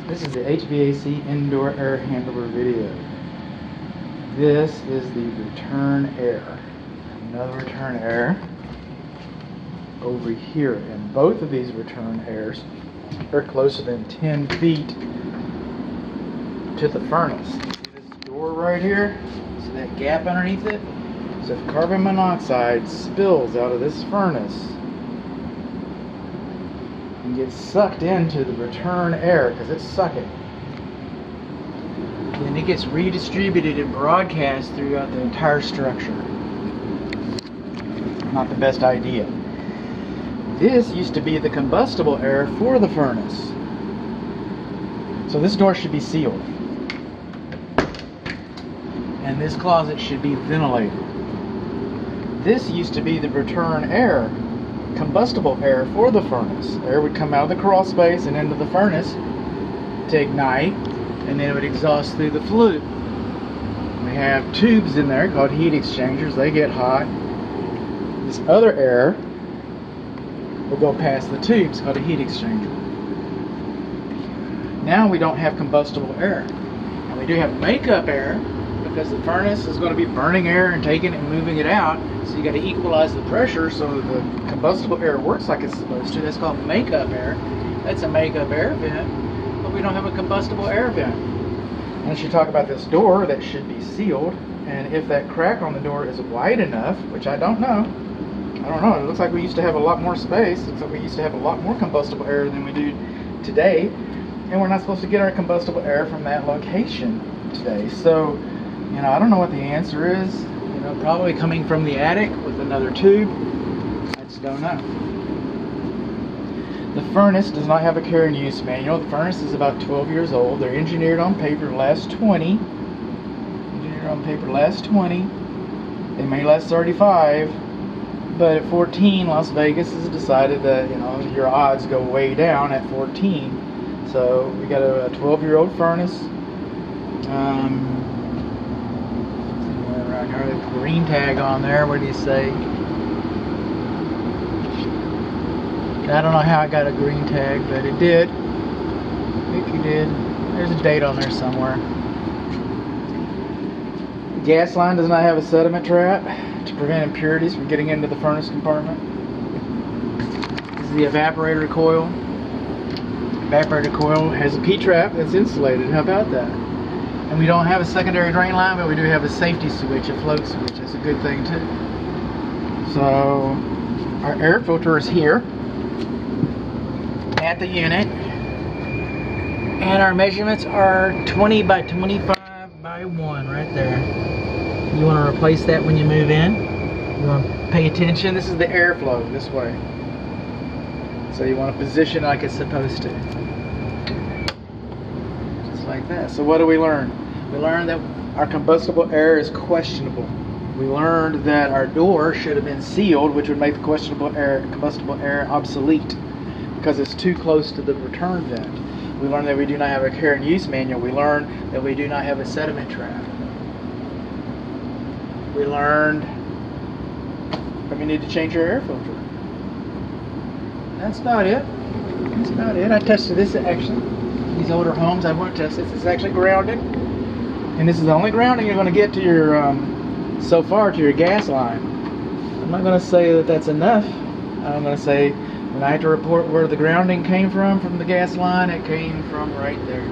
This is the HVAC indoor air handler video. This is the return air. Another return air over here. And both of these return airs are closer than 10 feet to the furnace. See this door right here? See that gap underneath it? So if carbon monoxide spills out of this furnace and gets sucked into the return air, because it's sucking, then it gets redistributed and broadcast throughout the entire structure. Not the best idea. This used to be the combustible air for the furnace. So this door should be sealed. And this closet should be ventilated. This used to be the return air, combustible air for the furnace. Air would come out of the crawl space and into the furnace to ignite, and then it would exhaust through the flue. We have tubes in there called heat exchangers. They get hot. This other air will go past the tubes called a heat exchanger. Now we don't have combustible air. And we do have makeup air, because the furnace is going to be burning air and taking it and moving it out. So you got to equalize the pressure so the combustible air works like it's supposed to. That's called makeup air. That's a makeup air vent, but we don't have a combustible air vent. Once you talk about this door that should be sealed, and if that crack on the door is wide enough, which I don't know. It looks like we used to have a lot more space. It looks like we used to have a lot more combustible air than we do today, and we're not supposed to get our combustible air from that location today. So, I don't know what the answer is. Probably coming from the attic with another tube. I just don't know. The furnace does not have a care and use manual. The furnace is about 12 years old. They're engineered on paper to last 20. They may last 35. But at 14, Las Vegas has decided that, your odds go way down at 14. So we got a 12-year-old furnace. Around here, there's a green tag on there. What do you say? I don't know how I got a green tag, but it did. I think it did. There's a date on there somewhere. The gas line does not have a sediment trap to prevent impurities from getting into the furnace compartment. This is the evaporator coil. Evaporator coil has a P-trap that's insulated. How about that? And we don't have a secondary drain line, but we do have a safety switch, a float switch. That's a good thing too. So our air filter is here at the unit, and our measurements are 20 by 25 by 1 right there. You want to replace that when you move in. You want to pay attention. This is the airflow this way. So you want to position like it's supposed to. Just like that. So what do we learn? We learned that our combustible air is questionable. We learned that our door should have been sealed, which would make the combustible air obsolete because it's too close to the return vent. We learned that we do not have a care and use manual. We learned that we do not have a sediment trap. We learned that we need to change our air filter. That's about it. I tested this actually. These older homes, I won't test this. It's actually grounded. And this is the only grounding you're going to get to your, so far, to your gas line. I'm not going to say that that's enough. I'm going to say, when I have to report where the grounding came from the gas line, it came from right there.